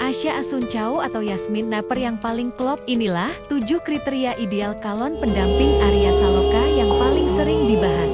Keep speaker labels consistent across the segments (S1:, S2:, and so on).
S1: Asya Asuncao atau Yasmin Naper yang paling klop. Inilah 7 kriteria ideal calon pendamping Arya Saloka yang paling sering dibahas.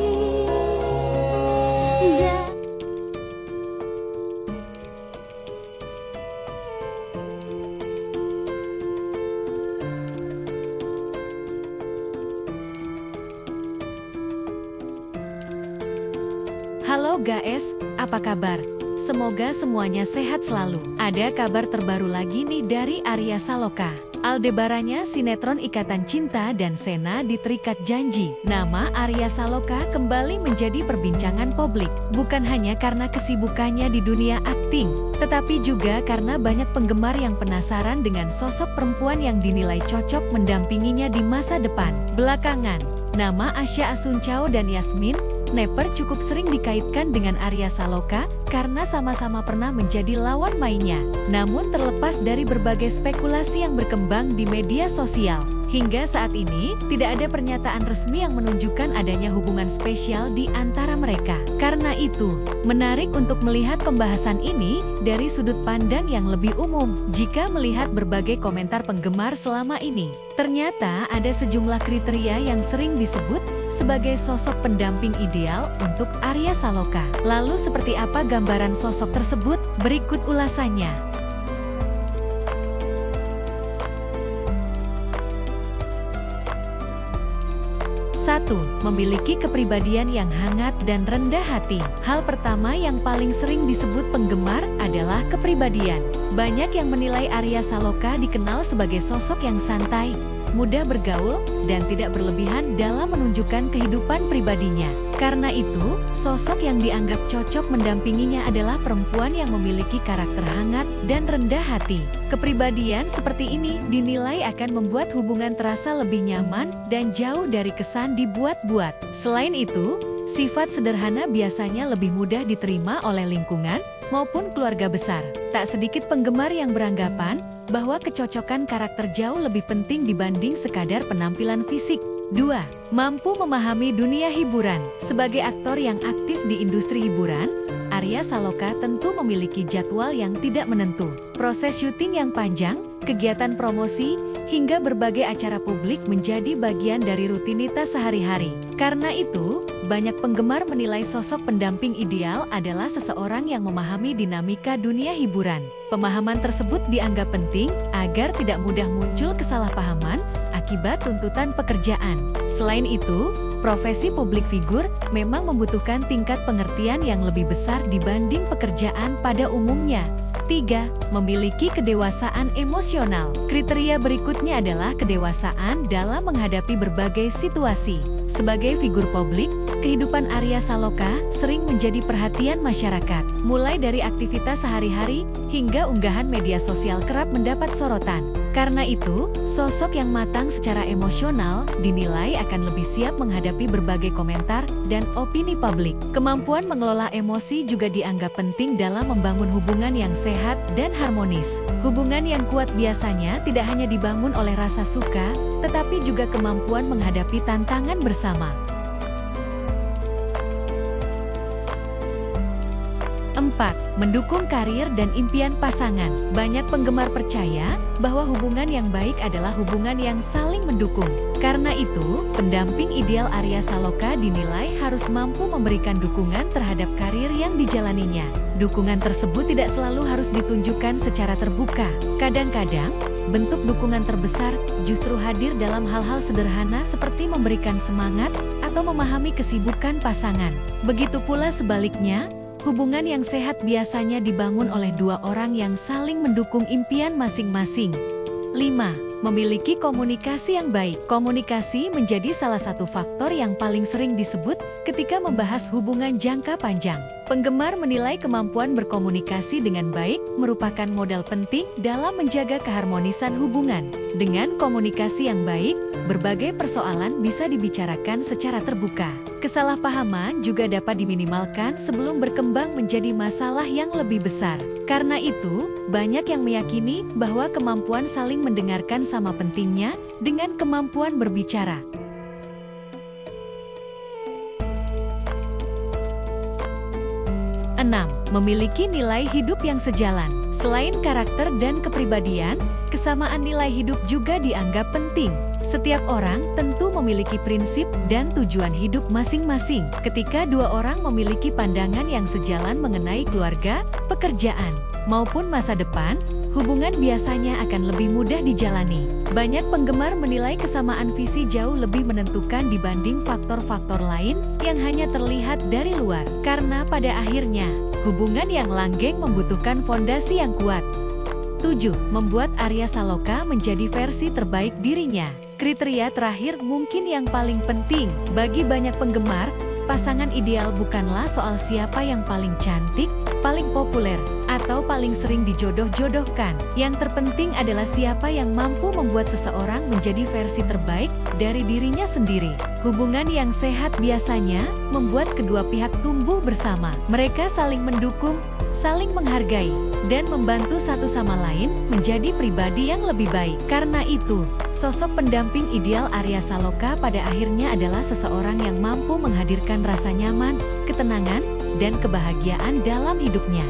S1: Halo guys, apa kabar? Semoga semuanya sehat selalu. Ada kabar terbaru lagi nih dari Arya Saloka. Aldebarannya sinetron Ikatan Cinta dan Sena di Terikat Janji. Nama Arya Saloka kembali menjadi perbincangan publik. Bukan hanya karena kesibukannya di dunia akting, tetapi juga karena banyak penggemar yang penasaran dengan sosok perempuan yang dinilai cocok mendampinginya di masa depan. Belakangan, nama Asya Asuncao dan Yasmin Naper cukup sering dikaitkan dengan Arya Saloka karena sama-sama pernah menjadi lawan mainnya. Namun terlepas dari berbagai spekulasi yang berkembang di media sosial, hingga saat ini tidak ada pernyataan resmi yang menunjukkan adanya hubungan spesial di antara mereka. Karena itu, menarik untuk melihat pembahasan ini dari sudut pandang yang lebih umum. Jika melihat berbagai komentar penggemar selama ini, ternyata ada sejumlah kriteria yang sering disebut sebagai sosok pendamping ideal untuk Arya Saloka. Lalu seperti apa gambaran sosok tersebut? Berikut ulasannya. 1. Memiliki kepribadian yang hangat dan rendah hati. Hal pertama yang paling sering disebut penggemar adalah kepribadian. Banyak yang menilai Arya Saloka dikenal sebagai sosok yang santai, mudah bergaul, dan tidak berlebihan dalam menunjukkan kehidupan pribadinya. Karena itu, sosok yang dianggap cocok mendampinginya adalah perempuan yang memiliki karakter hangat dan rendah hati. Kepribadian seperti ini dinilai akan membuat hubungan terasa lebih nyaman dan jauh dari kesan dibuat-buat. Selain itu, sifat sederhana biasanya lebih mudah diterima oleh lingkungan maupun keluarga besar. Tak sedikit penggemar yang beranggapan bahwa kecocokan karakter jauh lebih penting dibanding sekadar penampilan fisik. 2. Mampu memahami dunia hiburan. Sebagai aktor yang aktif di industri hiburan, Arya Saloka tentu memiliki jadwal yang tidak menentu. Proses syuting yang panjang, kegiatan promosi, hingga berbagai acara publik menjadi bagian dari rutinitas sehari-hari. Karena itu, banyak penggemar menilai sosok pendamping ideal adalah seseorang yang memahami dinamika dunia hiburan. Pemahaman tersebut dianggap penting agar tidak mudah muncul kesalahpahaman akibat tuntutan pekerjaan. Selain itu, profesi publik figur memang membutuhkan tingkat pengertian yang lebih besar dibanding pekerjaan pada umumnya. 3. Memiliki kedewasaan emosional. Kriteria berikutnya adalah kedewasaan dalam menghadapi berbagai situasi. Sebagai figur publik, kehidupan Arya Saloka sering menjadi perhatian masyarakat. Mulai dari aktivitas sehari-hari hingga unggahan media sosial kerap mendapat sorotan. Karena itu, sosok yang matang secara emosional dinilai akan lebih siap menghadapi berbagai komentar dan opini publik. Kemampuan mengelola emosi juga dianggap penting dalam membangun hubungan yang sehat dan harmonis. Hubungan yang kuat biasanya tidak hanya dibangun oleh rasa suka, tetapi juga kemampuan menghadapi tantangan bersama. 4. Mendukung karir dan impian pasangan. Banyak penggemar percaya bahwa hubungan yang baik adalah hubungan yang saling mendukung. Karena itu, pendamping ideal Arya Saloka dinilai harus mampu memberikan dukungan terhadap karir yang dijalaninya. Dukungan tersebut tidak selalu harus ditunjukkan secara terbuka. Kadang-kadang, bentuk dukungan terbesar justru hadir dalam hal-hal sederhana seperti memberikan semangat atau memahami kesibukan pasangan. Begitu pula sebaliknya, hubungan yang sehat biasanya dibangun oleh dua orang yang saling mendukung impian masing-masing. 5. Memiliki komunikasi yang baik. Komunikasi menjadi salah satu faktor yang paling sering disebut ketika membahas hubungan jangka panjang. Penggemar menilai kemampuan berkomunikasi dengan baik merupakan modal penting dalam menjaga keharmonisan hubungan. Dengan komunikasi yang baik, berbagai persoalan bisa dibicarakan secara terbuka. Kesalahpahaman juga dapat diminimalkan sebelum berkembang menjadi masalah yang lebih besar. Karena itu, banyak yang meyakini bahwa kemampuan saling mendengarkan sama pentingnya dengan kemampuan berbicara. 6. 6. Memiliki nilai hidup yang sejalan. Selain karakter dan kepribadian, kesamaan nilai hidup juga dianggap penting. Setiap orang tentu memiliki prinsip dan tujuan hidup masing-masing. Ketika dua orang memiliki pandangan yang sejalan mengenai keluarga, pekerjaan, maupun masa depan, hubungan biasanya akan lebih mudah dijalani. Banyak penggemar menilai kesamaan visi jauh lebih menentukan dibanding faktor-faktor lain yang hanya terlihat dari luar. Karena pada akhirnya, hubungan yang langgeng membutuhkan fondasi yang kuat. 7. Membuat Arya Saloka menjadi versi terbaik dirinya. Kriteria terakhir mungkin yang paling penting bagi banyak penggemar. Pasangan ideal bukanlah soal siapa yang paling cantik, paling populer, atau paling sering dijodoh-jodohkan. Yang terpenting adalah siapa yang mampu membuat seseorang menjadi versi terbaik dari dirinya sendiri. Hubungan yang sehat biasanya membuat kedua pihak tumbuh bersama. Mereka saling mendukung, saling menghargai, dan membantu satu sama lain menjadi pribadi yang lebih baik. Karena itu, sosok pendamping ideal Arya Saloka pada akhirnya adalah seseorang yang mampu menghadirkan rasa nyaman, ketenangan, dan kebahagiaan dalam hidupnya.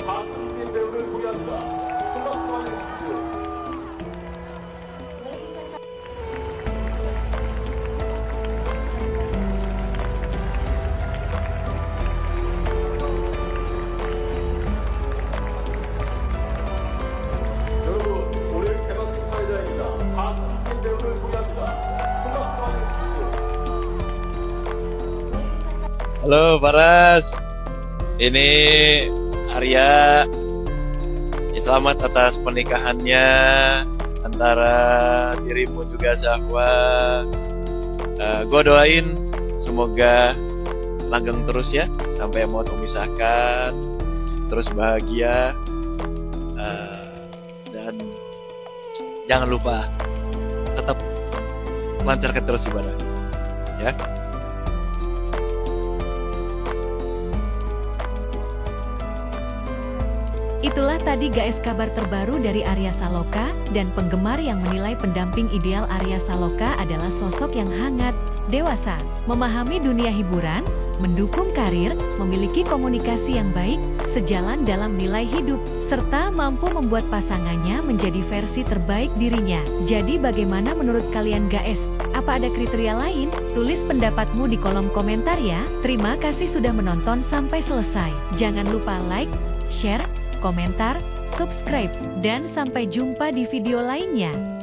S2: 박은빈 배우를 소개합니다. 큰 박수 환영해 주십시오. 여러분, 오늘 개막식 사회자입니다. 박은빈 배우를 소개합니다. 큰 박수 환영해 주십시오.
S3: Halo Paras, ini Arya. Selamat atas pernikahannya antara dirimu juga Zahwa. Gue doain semoga langgeng terus ya sampai mau memisahkan, terus bahagia, dan jangan lupa tetap lancarkan terus ibadah ya.
S1: Itulah tadi guys kabar terbaru dari Arya Saloka, dan penggemar yang menilai pendamping ideal Arya Saloka adalah sosok yang hangat, dewasa, memahami dunia hiburan, mendukung karir, memiliki komunikasi yang baik, sejalan dalam nilai hidup, serta mampu membuat pasangannya menjadi versi terbaik dirinya. Jadi bagaimana menurut kalian guys? Apa ada kriteria lain? Tulis pendapatmu di kolom komentar ya. Terima kasih sudah menonton sampai selesai. Jangan lupa like, share, komentar, subscribe, dan sampai jumpa di video lainnya.